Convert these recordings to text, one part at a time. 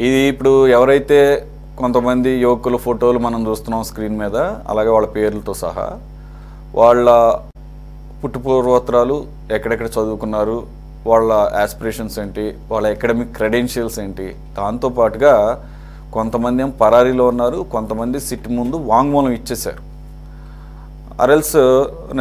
ఇది ఇప్పుడు ఎవరైతే కొంతమంది యువకుల ఫోటోలు మనం చూస్తున్నాం స్క్రీన్ మీద, అలాగే వాళ్ళ పేర్లతో సహా వాళ్ళ పుట్టుపూర్వోత్తరాలు, ఎక్కడెక్కడ చదువుకున్నారు, వాళ్ళ ఆస్పిరేషన్స్ ఏంటి, వాళ్ళ అకాడమిక్ క్రెడెన్షియల్స్ ఏంటి, దాంతోపాటుగా కొంతమంది ఏం పరారీలో ఉన్నారు, కొంతమంది సిట్ ముందు వాంగ్మూలం ఇచ్చేశారు. అరెల్స్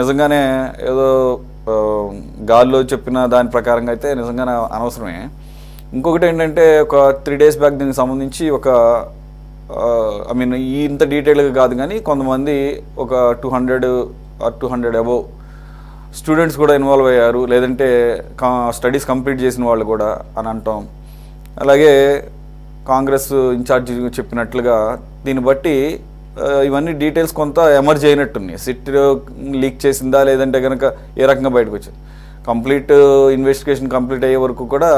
నిజంగానే ఏదో గాల్లో చెప్పిన దాని ప్రకారంగా అయితే నిజంగానే అనవసరమే. ఇంకొకటి ఏంటంటే ఒక 3 days బ్యాక్ దీనికి సంబంధించి ఒక ఇంత డీటెయిల్గా కాదు కానీ కొంతమంది ఒక 200 అబోవ్ స్టూడెంట్స్ కూడా ఇన్వాల్వ్ అయ్యారు, లేదంటే స్టడీస్ కంప్లీట్ చేసిన వాళ్ళు కూడా అని అంటాం. అలాగే కాంగ్రెస్ ఇన్ఛార్జి చెప్పినట్లుగా దీన్ని బట్టి ఇవన్నీ డీటెయిల్స్ కొంత ఎమర్జ్ అయినట్టున్నాయి. సిట్ లీక్ చేసిందా లేదంటే కనుక ఏ రకంగా బయటకు వచ్చింది, కంప్లీట్ ఇన్వెస్టిగేషన్ కంప్లీట్ అయ్యే వరకు కూడా,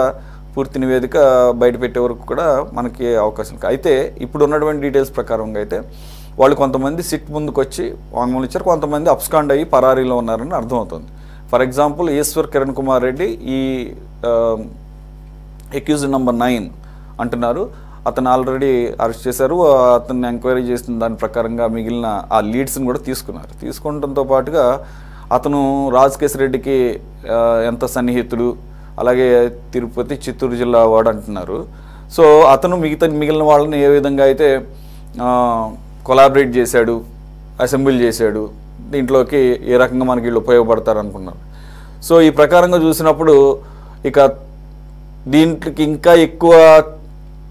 పూర్తి నివేదిక బయట పెట్టే వరకు కూడా మనకి అవకాశం. అయితే ఇప్పుడు ఉన్నటువంటి డీటెయిల్స్ ప్రకారంగా అయితే వాళ్ళు కొంతమంది సిట్ ముందుకు వచ్చి వాంగ్మూలం ఇచ్చారు, కొంతమంది అబ్స్కాండ్ అయ్యి పరారీలో ఉన్నారని అర్థమవుతుంది. ఫర్ ఎగ్జాంపుల్ ఈశ్వర్ కిరణ్ కుమార్ రెడ్డి ఈ అక్యూజ్డ్ నెంబర్ 9 అంటున్నారు. అతను ఆల్రెడీ అరెస్ట్ చేశారు, అతన్ని ఎంక్వైరీ చేసిన దాని ప్రకారంగా మిగిలిన ఆ లీడ్స్ని కూడా తీసుకున్నారు. తీసుకుంటంతో పాటుగా అతను రాజకేశ్ రెడ్డికి ఎంత సన్నిహితుడు, అలాగే తిరుపతి చిత్తూరు జిల్లా వాడు అంటున్నారు. సో అతను మిగిలిన వాళ్ళని ఏ విధంగా అయితే కొలాబరేట్ చేశాడు, అసెంబ్లీ చేశాడు, దీంట్లోకి ఏ రకంగా మనకి వీళ్ళు ఉపయోగపడతారు అనుకున్నారు. సో ఈ ప్రకారంగా చూసినప్పుడు ఇక దీంట్లోకి ఇంకా ఎక్కువ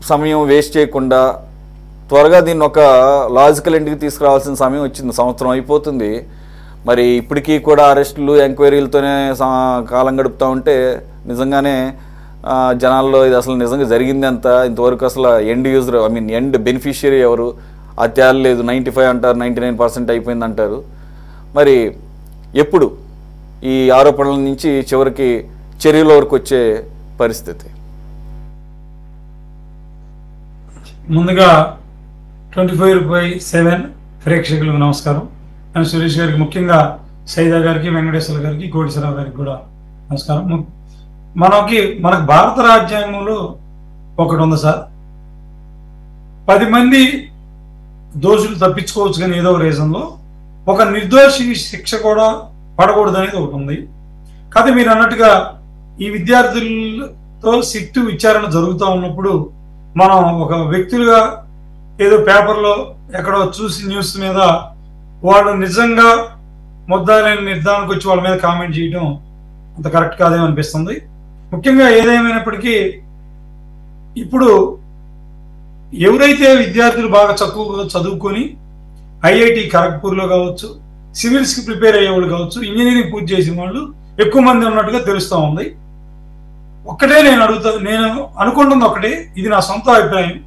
సమయం వేస్ట్ చేయకుండా త్వరగా దీన్ని ఒక లాజికల్ ఎండ్కి తీసుకురావాల్సిన సమయం వచ్చింది. సంవత్సరం అయిపోతుంది, మరి ఇప్పటికీ కూడా అరెస్టులు ఎంక్వైరీలతోనే కాలం గడుపుతూ ఉంటే నిజంగానే జనాల్లో ఇది అసలు నిజంగా జరిగింది అంత, ఇంతవరకు అసలు ఎండ్ యూజర్ ఎండ్ బెనిఫిషియరీ ఎవరు, అది తేలలేదు. 95 అంటారు, 99% అయిపోయింది అంటారు. మరి ఎప్పుడు ఈ ఆరోపణల నుంచి చివరికి చర్యల వరకు వచ్చే పరిస్థితి? ముందుగా 24/7 ప్రేక్షకులకు నమస్కారం. నేను సురేష్ గారికి, ముఖ్యంగా సైదా గారికి, వెంకటేశ్వర గారికి, కోటేశ్వరరావు గారికి కూడా నమస్కారం. మనకు భారత రాజ్యాంగంలో ఒకటి ఉంది సార్, 10 మంది దోషులు తప్పించుకోవచ్చు కానీ ఏదో ఒక రీజన్లో ఒక నిర్దోషి శిక్ష కూడా పడకూడదు అనేది ఒకటి ఉంది. కాకపోతే మీరు అన్నట్టుగా ఈ విద్యార్థులతో సిట్టు విచారణ జరుగుతూ ఉన్నప్పుడు మనం ఒక వ్యక్తులుగా ఏదో పేపర్లో ఎక్కడో చూసి న్యూస్ మీద వాళ్ళు నిజంగా ముద్దాయిని నిర్ధారణకు వచ్చి వాళ్ళ మీద కామెంట్ చేయడం అంత కరెక్ట్ కాదేమనిపిస్తుంది. ముఖ్యంగా ఏదేమైనప్పటికీ ఇప్పుడు ఎవరైతే విద్యార్థులు బాగా చదువుకొని ఐఐటి ఖరగ్పూర్లో కావచ్చు, సివిల్స్కి ప్రిపేర్ అయ్యేవాళ్ళు కావచ్చు, ఇంజనీరింగ్ పూర్తి చేసిన వాళ్ళు ఎక్కువ మంది ఉన్నట్టుగా తెలుస్తూ ఉంది. ఒక్కటే నేను అనుకుంటుంది ఒకటే, ఇది నా సొంత అభిప్రాయం.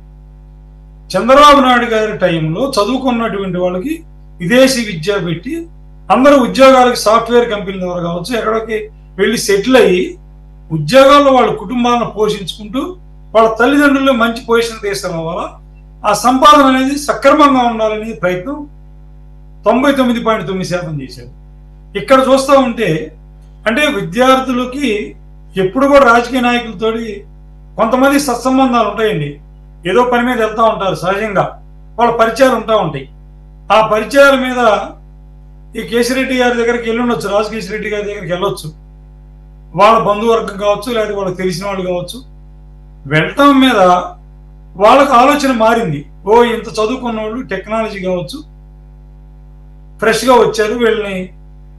చంద్రబాబు నాయుడు గారి టైంలో చదువుకున్నటువంటి వాళ్ళకి విదేశీ విద్య పెట్టి అందరూ ఉద్యోగాలకి సాఫ్ట్వేర్ కంపెనీల ద్వారా కావచ్చు ఎక్కడికి వెళ్ళి సెటిల్ అయ్యి ఉద్యోగాల్లో వాళ్ళ కుటుంబాలను పోషించుకుంటూ వాళ్ళ తల్లిదండ్రులు మంచి పొజిషన్ తీసుకురావాలా, ఆ సంపాదన అనేది సక్రమంగా ఉండాలనే ప్రయత్నం 99.9% చేశారు. ఇక్కడ చూస్తూ ఉంటే అంటే విద్యార్థులకి ఎప్పుడు కూడా రాజకీయ నాయకులతోటి కొంతమంది సత్సంబంధాలు ఉంటాయండి. ఏదో పని మీద వెళ్తూ ఉంటారు, సహజంగా వాళ్ళ పరిచయాలు ఉంటా ఉంటాయి. ఆ పరిచయాల మీద ఈ కేశిరెడ్డి గారి దగ్గరికి వెళ్ళుండొచ్చు, రాజకేశిరెడ్డి గారి దగ్గరికి వెళ్ళొచ్చు, వాళ్ళ బంధువర్గం కావచ్చు, లేదా వాళ్ళకి తెలిసిన వాళ్ళు కావచ్చు. వెళ్ళటం మీద వాళ్ళకు ఆలోచన మారింది. ఓ ఇంత చదువుకున్న వాళ్ళు టెక్నాలజీ కావచ్చు ఫ్రెష్గా వచ్చారు, వీళ్ళని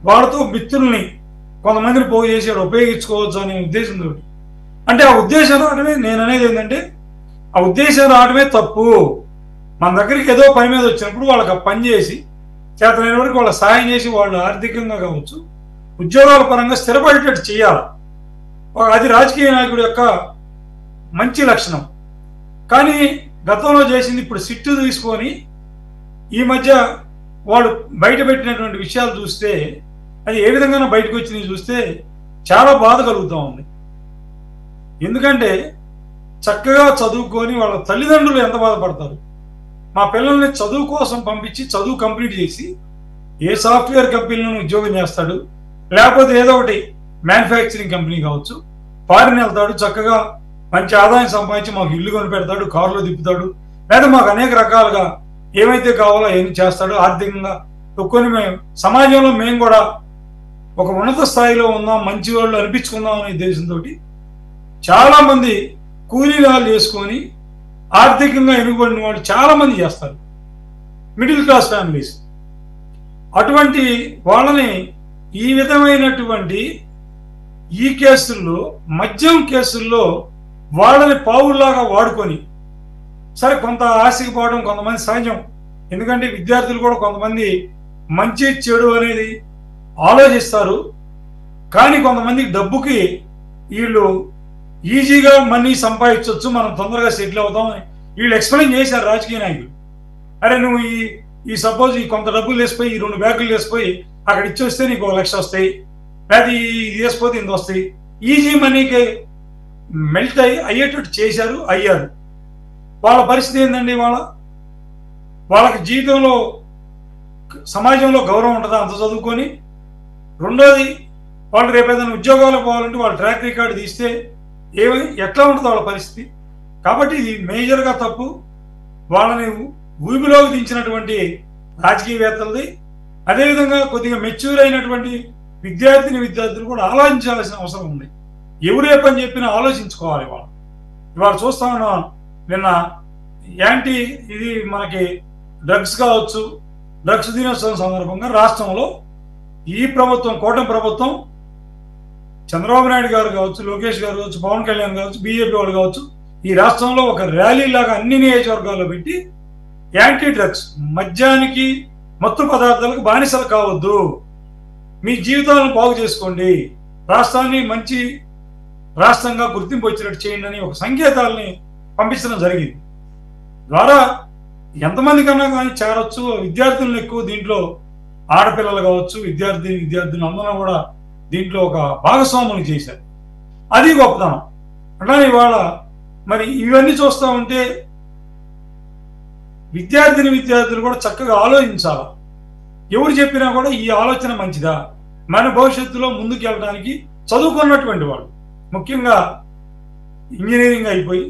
వాళ్ళతో మిత్రుల్ని కొంతమందిని పోగు చేసి ఉపయోగించుకోవచ్చు అనే ఉద్దేశంతో, అంటే ఆ ఉద్దేశం రావడమే, నేను అనేది ఏంటంటే ఆ ఉద్దేశం రావడమే తప్పు. మన దగ్గరికి ఏదో పని మీద వచ్చినప్పుడు వాళ్ళకి పని చేసి చేతనైన వరకు వాళ్ళకి సాయం చేసి వాళ్ళు ఆర్థికంగా కావచ్చు ఉద్యోగాల పరంగా స్థిరపడేటట్టు చేయాలి. అది రాజకీయ నాయకుడి యొక్క మంచి లక్షణం. కానీ గతంలో చేసింది ఇప్పుడు సిట్టు తీసుకొని ఈ మధ్య వాళ్ళు బయట పెట్టినటువంటి విషయాలు చూస్తే, అది ఏ విధంగా బయటకు వచ్చినవి చూస్తే చాలా బాధ కలుగుతూ ఉంది. ఎందుకంటే చక్కగా చదువుకొని వాళ్ళ తల్లిదండ్రులు ఎంత బాధపడతారు. మా పిల్లల్ని చదువు కోసం పంపించి చదువు కంప్లీట్ చేసి ఏ సాఫ్ట్వేర్ కంపెనీలో ఉద్యోగం చేస్తాడు, లేకపోతే ఏదో ఒకటి మ్యానుఫ్యాక్చరింగ్ కంపెనీ కావచ్చు, ఫారిన్ వెళ్తాడు, చక్కగా మంచి ఆదాయం సంపాదించి మాకు ఇల్లు కొని పెడతాడు, కారులో తిప్పుతాడు, లేదా మాకు అనేక రకాలుగా ఏమైతే కావాలో ఏమి చేస్తాడు. ఆర్థికంగా కొన్ని మేము సమాజంలో మేము కూడా ఒక ఉన్నత స్థాయిలో ఉందాం, మంచి వాళ్ళు అనిపించుకుందాం అనే ఉద్దేశంతో చాలా మంది కూలీనాలు చేసుకొని ఆర్థికంగా ఎన్నుబడిన వాళ్ళు చాలా మంది చేస్తారు, మిడిల్ క్లాస్ ఫ్యామిలీస్. అటువంటి వాళ్ళని ఈ విధమైనటువంటి ఈ కేసుల్లో, మద్యం కేసుల్లో వాళ్ళని పావుల్లాగా వాడుకొని, సరే కొంత ఆశకి పోవడం కొంతమంది సహజం. ఎందుకంటే విద్యార్థులు కూడా కొంతమంది మంచి చెడు అనేది ఆలోచిస్తారు. కానీ కొంతమంది డబ్బుకి వీళ్ళు ఈజీగా మనీ సంపాదించవచ్చు, మనం తొందరగా సెటిల్ అవుతాం వీళ్ళు ఎక్స్ప్లెయిన్ చేశారు రాజకీయ నాయకులు. అరే నువ్వు ఈ సపోజ్ ఈ కొంత డబ్బులు వేసిపోయి, ఈ 2 బ్యాగులు వేసిపోయి అక్కడ ఇచ్చొస్తే నీకు 1 లక్ష వస్తాయి, లేదా ఇది వేసిపోతే ఇంత వస్తాయి, ఈజీ మనీకి మెల్ట్ అయ్యేటట్టు చేశారు, అయ్యారు. వాళ్ళ పరిస్థితి ఏంటండి? వాళ్ళకి జీవితంలో సమాజంలో గౌరవం ఉంటుందా అంత చదువుకొని? రెండోది, వాళ్ళు రేపు ఏదైనా ఉద్యోగాలకు పోవాలంటే వాళ్ళ ట్రాక్ రికార్డు తీస్తే ఎట్లా ఉంటుంది వాళ్ళ పరిస్థితి? కాబట్టి ఇది మేజర్గా తప్పు. వాళ్ళని ఊబిలోకి దించినటువంటి రాజకీయవేత్తలది. అదేవిధంగా కొద్దిగా మెచ్యూర్ అయినటువంటి విద్యార్థులు కూడా ఆలోచించాల్సిన అవసరం ఉంది. ఎవరు ఏ పని చెప్పినా ఆలోచించుకోవాలి. ఇవాళ చూస్తా ఉన్నాం, నిన్న యాంటీ ఇది మనకి డ్రగ్స్ కావచ్చు, డ్రగ్స్ దినోత్సవం సందర్భంగా రాష్ట్రంలో ఈ ప్రభుత్వం, కూటమి ప్రభుత్వం, చంద్రబాబు నాయుడు గారు కావచ్చు, లోకేష్ గారు కావచ్చు, పవన్ కళ్యాణ్ కావచ్చు, బీజేపీ వాళ్ళు కావచ్చు, ఈ రాష్ట్రంలో ఒక ర్యాలీ లాగా అన్ని నియోజకవర్గాల్లో పెట్టి యాంటీ డ్రగ్స్, మద్యానికి, మత్తు పదార్థాలకు బానిసలు కావద్దు, మీ జీవితాలను బాగు చేసుకోండి, రాష్ట్రాన్ని మంచి రాష్ట్రంగా గుర్తింపు వచ్చినట్టు చేయండి అని ఒక సంకేతాలని పంపించడం జరిగింది. ద్వారా ఎంతమంది కన్నా కానీ చేరొచ్చు. విద్యార్థులను ఎక్కువ దీంట్లో, ఆడపిల్లలు కావచ్చు, విద్యార్థులు అందరూ కూడా దీంట్లో ఒక భాగస్వాములు చేశారు. అది గొప్పతనం. అట్లానే ఇవాళ మరి ఇవన్నీ చూస్తూ ఉంటే విద్యార్థులు కూడా చక్కగా ఆలోచించాలి. ఎవరు చెప్పినా కూడా ఈ ఆలోచన మంచిదా, మన భవిష్యత్తులో ముందుకు వెళ్ళడానికి చదువుకున్నటువంటి వాళ్ళు, ముఖ్యంగా ఇంజనీరింగ్ అయిపోయి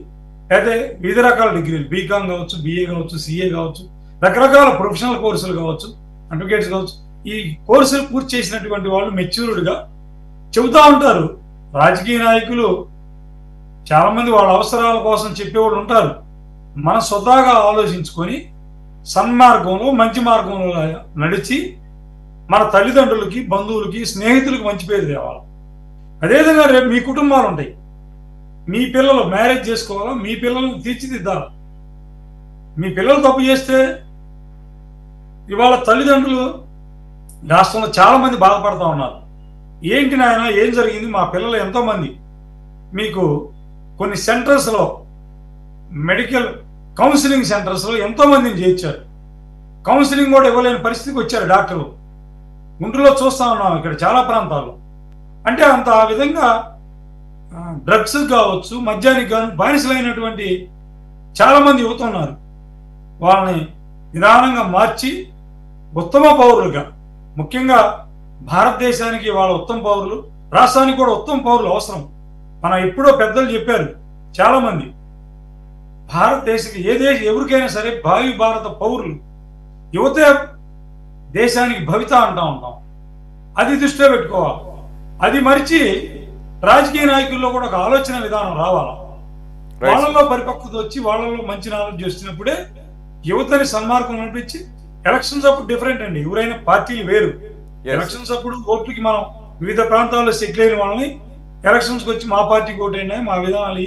అయితే వివిధ రకాల డిగ్రీలు, బీకామ్ కావచ్చు, బీఏ కావచ్చు, సిఏ కావచ్చు, రకరకాల ప్రొఫెషనల్ కోర్సులు కావచ్చు, అడ్వకేట్స్ కావచ్చు, ఈ కోర్సులు పూర్తి చేసినటువంటి వాళ్ళు మెచ్యూర్డ్గా చెబుతూ ఉంటారు. రాజకీయ నాయకులు చాలామంది వాళ్ళ అవసరాల కోసం చెప్పేవాళ్ళు ఉంటారు. మన స్వతహాగా ఆలోచించుకొని సన్మార్గంలో, మంచి మార్గంలో నడిచి మన తల్లిదండ్రులకి, బంధువులకి, స్నేహితులకి మంచి పేరు తేవాలి. అదేవిధంగా రేపు మీ కుటుంబాలు ఉంటాయి, మీ పిల్లలు మ్యారేజ్ చేసుకోవాలా, మీ పిల్లల్ని తీర్చిదిద్దాలి. మీ పిల్లలు తప్పు చేస్తే ఇవాళ తల్లిదండ్రులు రాష్ట్రంలో చాలామంది బాధపడుతూ ఉన్నారు. ఏంటి నాయన, ఏం జరిగింది? మా పిల్లలు ఎంతోమంది మీకు కొన్ని సెంటర్స్లో, మెడికల్ కౌన్సిలింగ్ సెంటర్స్లో ఎంతోమందిని చేర్చారు. కౌన్సిలింగ్ కూడా ఇవ్వలేని పరిస్థితికి వచ్చారు డాక్టర్లు. గుంటూరులో చూస్తూ ఉన్నాం, ఇక్కడ చాలా ప్రాంతాల్లో. అంటే అంత ఆ విధంగా డ్రగ్స్ కావచ్చు, మద్యానికి కానీ బానిసలైనటువంటి చాలామంది యువత ఉన్నారు. వాళ్ళని నిదానంగా మార్చి ఉత్తమ పౌరులుగా, ముఖ్యంగా భారతదేశానికి వాళ్ళ ఉత్తమ పౌరులు, రాష్ట్రానికి కూడా ఉత్తమ పౌరులు అవసరం. మనం ఎప్పుడో పెద్దలు చెప్పారు చాలామంది, భారతదేశకి ఎవరికైనా సరే భావి భారత పౌరులు, యువతే దేశానికి భవిత అంటూ ఉంటాం. అది దృష్టిలో పెట్టుకోవాలి. అది మరిచి రాజకీయ నాయకుల్లో కూడా ఒక ఆలోచన విధానం రావాలి. వాళ్ళలో పరిపక్వత వచ్చి వాళ్ళలో మంచి నాలెడ్జ్ వచ్చినప్పుడే యువతని సన్మార్గం నడిపించి, ఎలక్షన్స్ అప్పుడు డిఫరెంట్ అండి, ఎవరైనా పార్టీలు వేరు. ఎలక్షన్స్ అప్పుడు ఓట్లకి మనం వివిధ ప్రాంతాల్లో సెటిల్ అయిన వాళ్ళని ఎలక్షన్స్కి వచ్చి మా పార్టీకి ఓటైనా, మా విధానాలు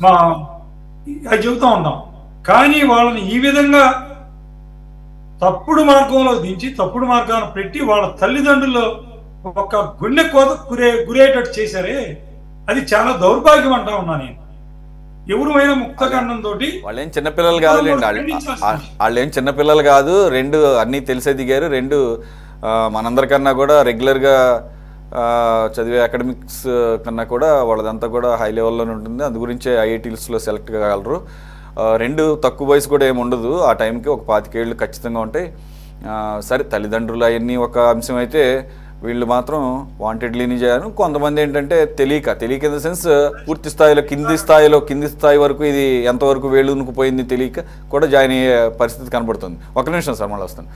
మా అది చెబుతూ ఉంటాం. కానీ వాళ్ళని ఈ విధంగా తప్పుడు మార్గంలో దించి, తప్పుడు మార్గాన్ని పెట్టి వాళ్ళ తల్లిదండ్రులు ఒక గుండె కోత గురేటట్టు చేశారే, అది చాలా దౌర్భాగ్యం అంటా ఉన్నా నేను. ఎవరైనా ముక్తఖండంతో, వాళ్ళేం చిన్నపిల్లలు కాదులేండి, వాళ్ళేం చిన్నపిల్లలు కాదు. రెండు అన్నీ తెలిసే దిగారు. రెండు మనందరికన్నా కూడా రెగ్యులర్గా చదివే అకాడమిక్స్ కన్నా కూడా వాళ్ళదంతా కూడా హై లెవెల్లోనే ఉంటుంది. అందు గురించే ఐఐటీస్లో సెలెక్ట్ కాగలరు. రెండు తక్కువ వయసు కూడా ఏమి ఉండదు. ఆ టైంకి ఒక 25 ఏళ్ళు ఖచ్చితంగా ఉంటాయి. సరే, తల్లిదండ్రులు అవన్నీ ఒక అంశం అయితే, వీళ్ళు మాత్రం వాంటెడ్లీని చేయాలి. కొంతమంది ఏంటంటే తెలియక ఇన్ ద సెన్స్ పూర్తి స్థాయిలో కింది స్థాయి వరకు ఇది ఎంతవరకు వేళ్ళునుకుపోయింది తెలియక కూడా జాయిన్ అయ్యే పరిస్థితి కనబడుతుంది. ఒక నిమిషం సార్, మళ్ళీ వస్తాను.